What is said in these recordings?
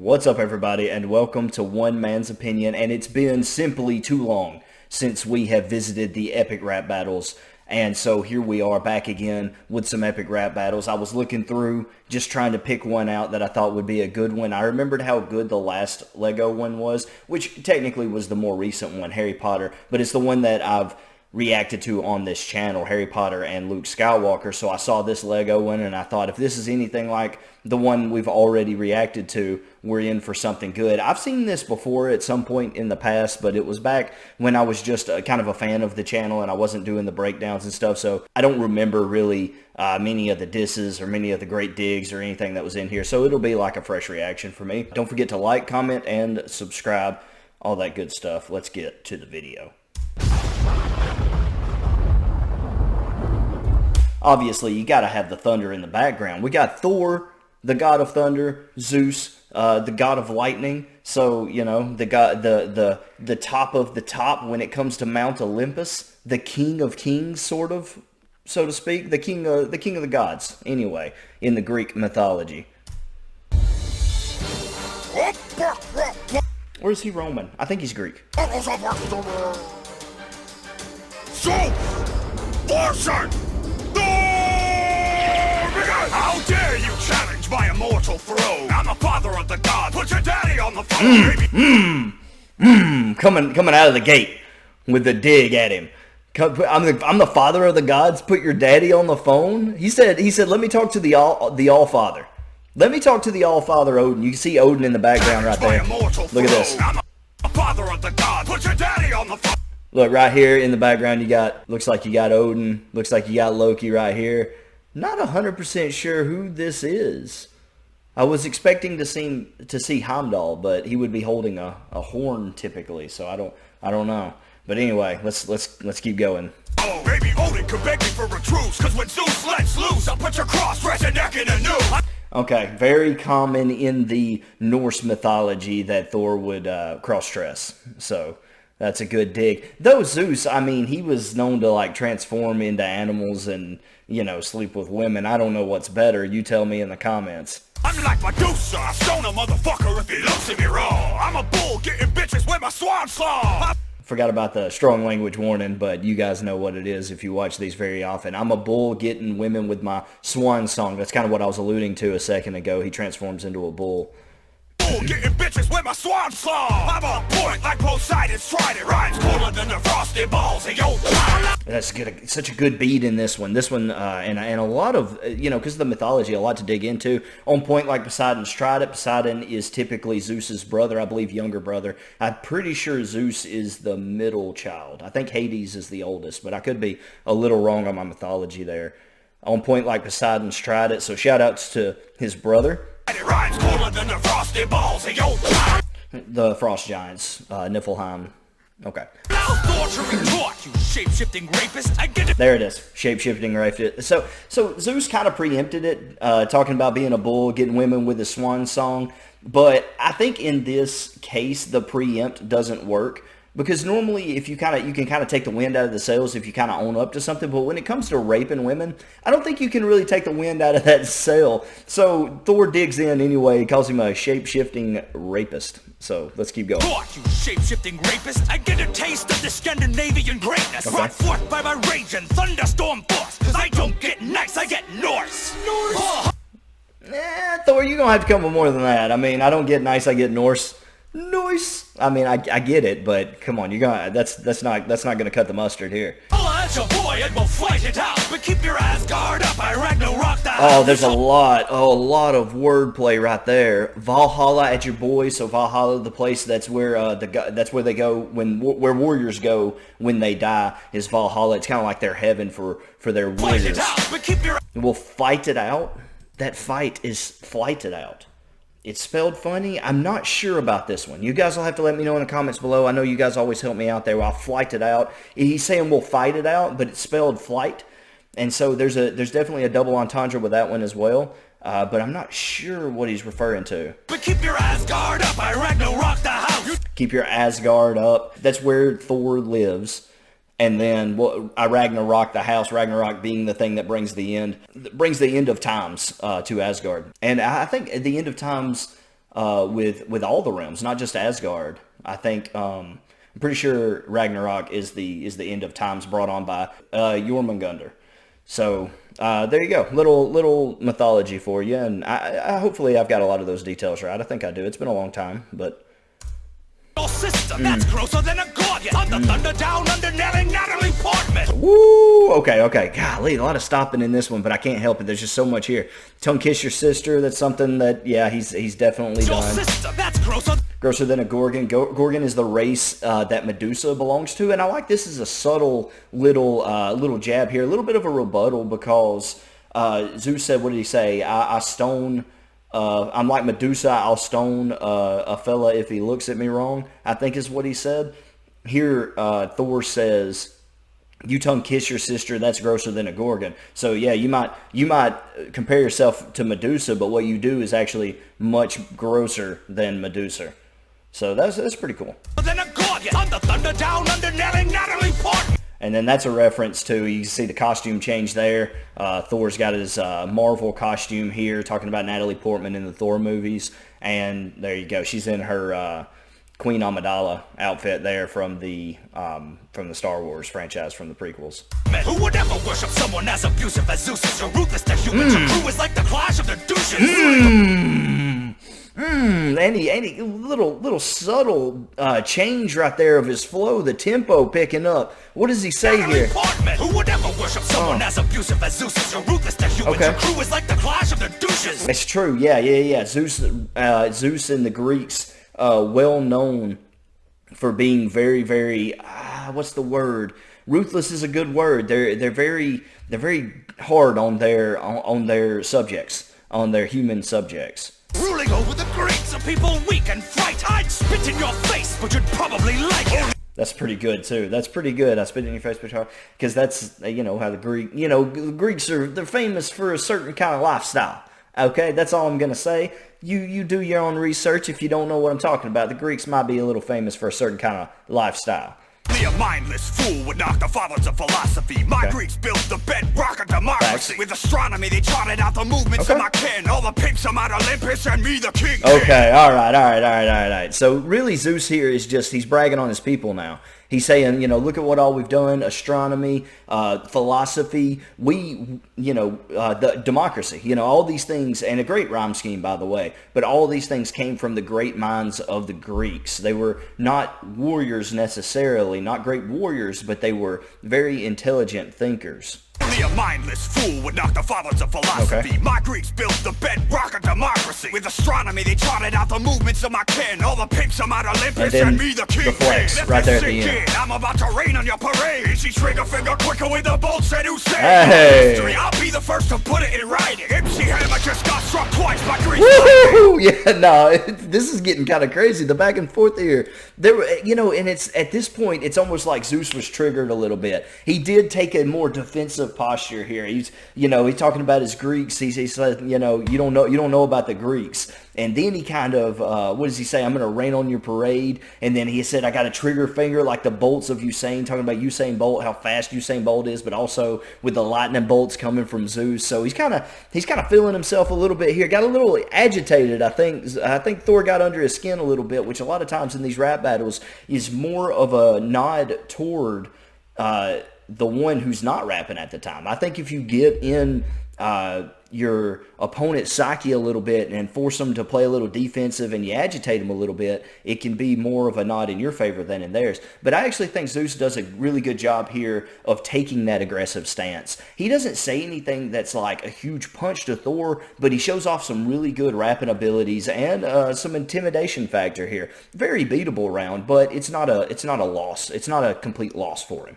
What's up, everybody, and welcome to One Man's Opinion. And it's been simply too long since we have visited the epic rap battles, and so here we are back again with some epic rap battles. I was looking through, just trying to pick one out that I thought would be a good one. I remembered how good the last Lego one was, which technically was the more recent one, Harry Potter, but it's the one that I've reacted to on this channel, Harry Potter and Luke Skywalker. So I saw this Lego one and I thought, if this is anything like the one we've already reacted to, we're in for something good. I've seen this before at some point in the past, but it was back when I was just kind of a fan of the channel and I wasn't doing the breakdowns and stuff, so I don't remember really many of the disses or many of the great digs or anything that was in here, so it'll be like a fresh reaction for me. Don't forget to like, comment, and subscribe, all that good stuff. Let's get to the video. Obviously, you got to have the thunder in the background. We got Thor, the god of thunder, Zeus, the god of lightning. So, you know, the god, the top of the top when it comes to Mount Olympus, the king of kings, sort of, so to speak, the king of the gods. Anyway, in the Greek mythology. Or is he Roman? I think he's Greek. How dare you challenge my immortal throne? I'm the father of the gods. Put your daddy on the phone, baby. Coming out of the gate with the dig at him. I'm the father of the gods. Put your daddy on the phone. He said, let me talk to the All Father. Let me talk to the All Father Odin. You can see Odin in the background right there. Look at this. I'm the father of the gods. Put your daddy on the phone. Look right here in the background. You got, looks like you got Odin. Looks like you got Loki right here. Not 100% sure who this is. I was expecting to see Heimdall, but he would be holding a horn typically, so I don't know. But anyway, let's keep going. Oh, baby, Odin could beg me for a truce, cause when Zeus lets loose, I'll put your cross-dress and neck in a noose. Okay, very common in the Norse mythology that Thor would cross-dress, so that's a good dig. Though Zeus, I mean, he was known to like transform into animals and, you know, sleep with women. I don't know what's better. You tell me in the comments. I'm like Medusa, I stone a motherfucker if he looks at me wrong. I'm a bull getting bitches with my swan song. Forgot about the strong language warning, but you guys know what it is if you watch these very often. I'm a bull getting women with my swan song. That's kind of what I was alluding to a second ago. He transforms into a bull. Getting bitches with my swan song. I'm on point like Poseidon's trident. Rhymes cooler than the frosted balls of your child. That's good. Such a good beat in this one. This one, and a lot of, you know, because of the mythology, a lot to dig into. On point like Poseidon's trident. Poseidon is typically Zeus's brother, I believe younger brother. I'm pretty sure Zeus is the middle child. I think Hades is the oldest, but I could be a little wrong on my mythology there. On point like Poseidon's trident. So shout outs to his brother. It rhymes cooler than the frosted balls of your child. The Frost Giants, Niflheim. Okay. There it is, shape-shifting rapist. So Zeus kind of preempted it, talking about being a bull, getting women with the swan song. But I think in this case, the preempt doesn't work. Because normally, if you can kind of take the wind out of the sails if you kind of own up to something, but when it comes to raping women, I don't think you can really take the wind out of that sail. So Thor digs in anyway. He calls him a shape-shifting rapist. So let's keep going. You shape-shifting rapist, I get a taste of the Scandinavian greatness. Brought forth by my rage and thunderstorm force. Cause I don't get nice, I get Norse. Thor, you're gonna have to come with more than that. I mean, I don't get nice, I get Norse. Nice. I mean, I get it, but come on, that's not gonna cut the mustard here. Oh, there's a lot of wordplay right there. Valhalla at your boy. So Valhalla, the place that's where that's where they go where warriors go when they die, is Valhalla. It's kind of like their heaven for their warriors. We'll fight it out. That fight is flighted out. It's spelled funny. I'm not sure about this one. You guys will have to let me know in the comments below. I know you guys always help me out there. I'll flight it out. He's saying we'll fight it out, but it's spelled flight. And so there's definitely a double entendre with that one as well. But I'm not sure what he's referring to. But keep your Asgard up. I Ragnarok the house. Keep your Asgard up. That's where Thor lives. And then I Ragnarok the house, Ragnarok being the thing that brings the end of times to Asgard. And I think the end of times with all the realms, not just Asgard. I think I'm pretty sure Ragnarok is the end of times brought on by Jormungandr. So there you go, little mythology for you, and I hopefully I've got a lot of those details right. I think I do. It's been a long time, but. Your sister, that's grosser than a gorget. Thunder down under Natalie Portman. Woo! Okay. Golly, a lot of stopping in this one, but I can't help it. There's just so much here. Tongue kiss your sister. That's something that, yeah, he's definitely Your done. sister, that's Grosser than a Gorgon. Gorgon is the race that Medusa belongs to, and I like this as a subtle little jab here, a little bit of a rebuttal, because Zeus said, what did he say? I stone. I'm like Medusa, I'll stone a fella if he looks at me wrong, I think is what he said. Here, Thor says, you tongue kiss your sister, that's grosser than a Gorgon. So yeah, you might compare yourself to Medusa, but what you do is actually much grosser than Medusa. So that's pretty cool. Then a gorget. Thunder down under Natalie Portman. And then that's a reference to, you see the costume change there. Thor's got his Marvel costume here, talking about Natalie Portman in the Thor movies. And there you go. She's in her Queen Amidala outfit there from the Star Wars franchise, from the prequels. Who would ever worship someone as abusive as Zeus is? You're ruthless to humans. Your crew is like the clash of the douches. Any little subtle change right there of his flow, the tempo picking up. What does he say here? Who would ever worship someone as abusive as Zeus is? You're ruthless to humans. Okay. Your crew is like the clash of the douches. It's true. Yeah. Zeus and the Greeks, well known for being very, very. What's the word? Ruthless is a good word. They're very hard on their subjects, on their human subjects. Ruling over the Greeks, a people weak and fright. I'd spit in your face, but you'd probably like it. That's pretty good too. That's pretty good. I spit in your face, because that's how the Greeks they're famous for a certain kind of lifestyle. Okay, that's all I'm gonna say. You do your own research if you don't know what I'm talking about. The Greeks might be a little famous for a certain kind of lifestyle. A mindless fool would knock the fathers of philosophy. My Greeks built the bedrock of democracy. Facts. With astronomy, they charted out the movements of my kin. All the pigs are Mount Olympus and me the king. Okay, all right. So really Zeus here is just, he's bragging on his people now. He's saying, look at what all we've done, astronomy, philosophy, the democracy, all these things, and a great rhyme scheme, by the way, but all these things came from the great minds of the Greeks. They were not warriors necessarily, not great warriors, but they were very intelligent thinkers. Only a mindless fool would knock the fathers of philosophy. Okay. My Greeks built the bedrock of democracy. With astronomy, they charted out the movements of my kin. All the pigs are Mount Olympus and me the king. The flex, right there at the end. I'm about to rain on your parade. She trigger finger quicker with the bolts and who say Hey. I'll be the first to put it in writing. MC Hammer just got struck twice by Greece. Woo! Yeah, no, this is getting kind of crazy. The back and forth here. There, and it's at this point, it's almost like Zeus was triggered a little bit. He did take a more defensive posture here. He's talking about his Greeks. He said, you don't know about the Greeks. And then he kind of, what does he say? I'm going to rain on your parade. And then he said, I got a trigger finger like the bolts of Usain, talking about Usain Bolt, how fast Usain Bolt is, but also with the lightning bolts coming from Zeus. So he's kind of feeling himself a little bit here. Got a little agitated, I think. I think Thor got under his skin a little bit, which a lot of times in these rap battles is more of a nod toward the one who's not rapping at the time. I think if you get in your opponent's psyche a little bit and force them to play a little defensive and you agitate them a little bit, it can be more of a nod in your favor than in theirs. But I actually think Zeus does a really good job here of taking that aggressive stance. He doesn't say anything that's like a huge punch to Thor, but he shows off some really good rapping abilities and some intimidation factor here. Very beatable round, but it's not a loss. It's not a complete loss for him.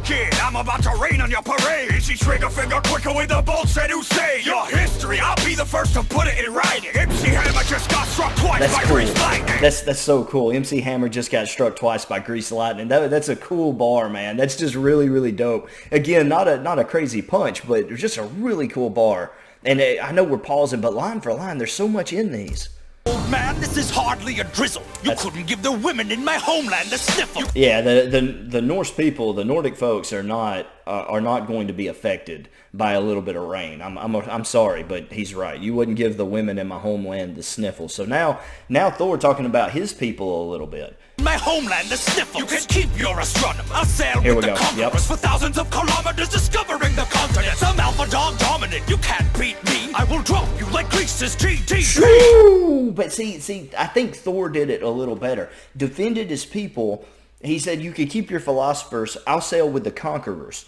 Kid, I'm about to rain on your parade. She trigger finger quicker with the bolts and who say your history. I'll be the first to put it in writing. MC Hammer just got struck twice by Grease lightning. That's so cool. MC Hammer just got struck twice by Grease lightning. That's a cool bar, man. That's just really, really dope. Again, not a crazy punch, but just a really cool bar. And I know we're pausing, but line for line, there's so much in these. Old man, this is hardly a drizzle. You couldn't give the women in my homeland a sniffle. Yeah, the Norse people, the Nordic folks are not are not going to be affected by a little bit of rain. I'm sorry, but he's right. You wouldn't give the women in my homeland the sniffles. So now Thor talking about his people a little bit. My homeland, the sniffles. You can keep your astronomer. I'll sail with the conquerors for thousands of kilometers, discovering the continents. I'm alpha dog dominant. You can't beat me. I will drop you like Greece's GDP. True. But see, I think Thor did it a little better. Defended his people. He said, you could keep your philosophers. I'll sail with the conquerors.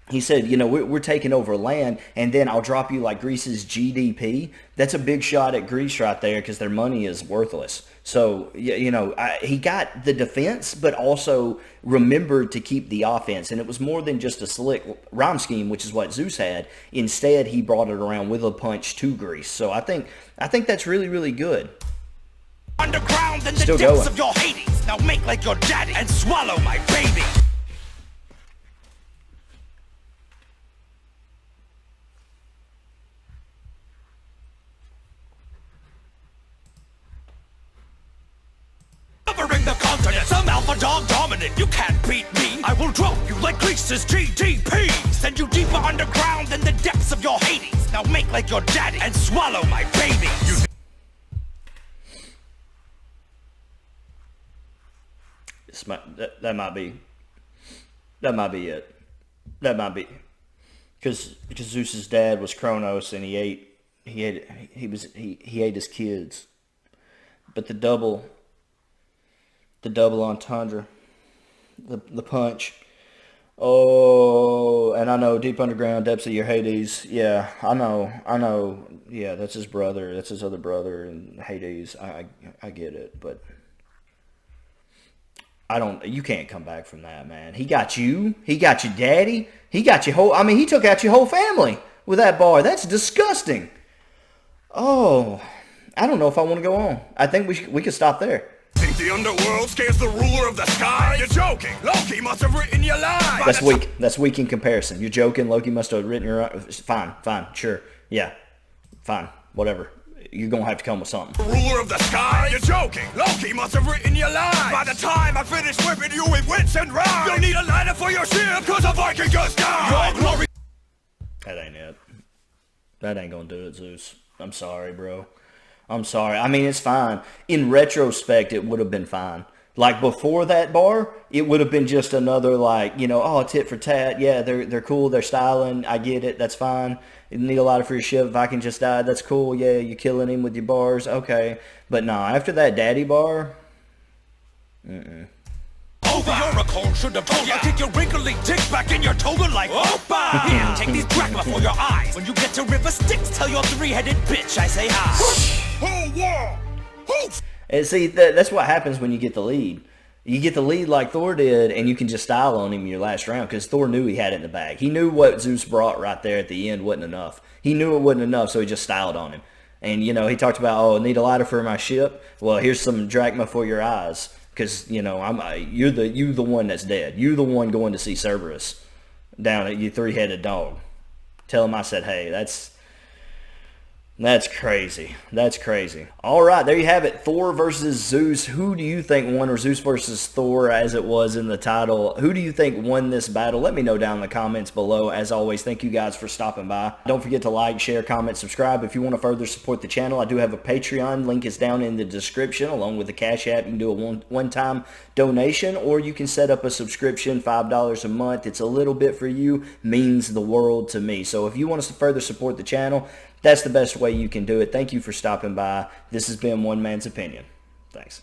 He said, you know, we're taking over land, and then I'll drop you like Greece's GDP. That's a big shot at Greece right there because their money is worthless. So, you know, he got the defense, but also remembered to keep the offense. And it was more than just a slick rhyme scheme, which is what Zeus had. Instead, he brought it around with a punch to Greece. So I think that's really, really good. Underground in the depths of your Hades. Now make like your daddy and swallow my baby. Covering the continents, I'm alpha dog dominant. You can't beat me. I will drop you like Greece's GDP. Send you deeper underground in the depths of your Hades. Now make like your daddy and swallow my baby. That might be it. That might be because Zeus's dad was Kronos, and he ate his kids. But the double entendre, the punch. Oh, and I know deep underground depths of your Hades. Yeah, I know. Yeah, that's his brother. That's his other brother in Hades. I get it, but you can't come back from that, man. He got you. He got your daddy. He got your whole, he took out your whole family with that bar. That's disgusting. Oh, I don't know if I want to go on. I think we could stop there. Think the underworld scares the ruler of the sky? You're joking. Loki must have written your line. That's weak. That's weak in comparison. You're joking. Loki must have written your line. Fine. Sure. Yeah. Fine. Whatever. You're going to have to come with something. Ruler of the sky? You're joking. Loki must have written your line. By the time I finish whipping you with wits and rhymes, you'll need a ladder for your ship, cause a Viking just died. Your glory. That ain't it. That ain't going to do it, Zeus. I'm sorry, bro. I'm sorry. I mean, it's fine. In retrospect, it would have been fine. Like, before that bar, it would have been just another, like, you know, oh, tit for tat. Yeah, they're cool. They're styling. I get it. That's fine. You need a ladder for your ship. Viking just died. That's cool. Yeah, you're killing him with your bars. Okay. But no, after that daddy bar, Over your cold should have told you. Kick your wrinkly dick back in your toga like Opa. Here, take these drachma for your eyes. When you get to River Styx, tell your three-headed bitch I say hi. Oh, yeah. And see, that's what happens when you get the lead. You get the lead like Thor did, and you can just style on him in your last round because Thor knew he had it in the bag. He knew what Zeus brought right there at the end wasn't enough. He knew it wasn't enough, so he just styled on him. And, you know, he talked about, oh, I need a ladder for my ship. Well, here's some drachma for your eyes because, you know, you're the one that's dead. You're the one going to see Cerberus down at you three-headed dog. Tell him I said, hey, that's crazy. That's crazy. All right, there you have it. Thor versus Zeus. Who do you think won, or Zeus versus Thor as it was in the title? Who do you think won this battle? Let me know down in the comments below. As always, thank you guys for stopping by. Don't forget to like, share, comment, subscribe. If you want to further support the channel, I do have a Patreon. Link is down in the description along with the Cash App. You can do a one-time donation, or you can set up a subscription, $5 a month. It's a little bit for you, means the world to me. So if you want us to further support the channel, that's the best way you can do it. Thank you for stopping by. This has been One Man's Opinion. Thanks.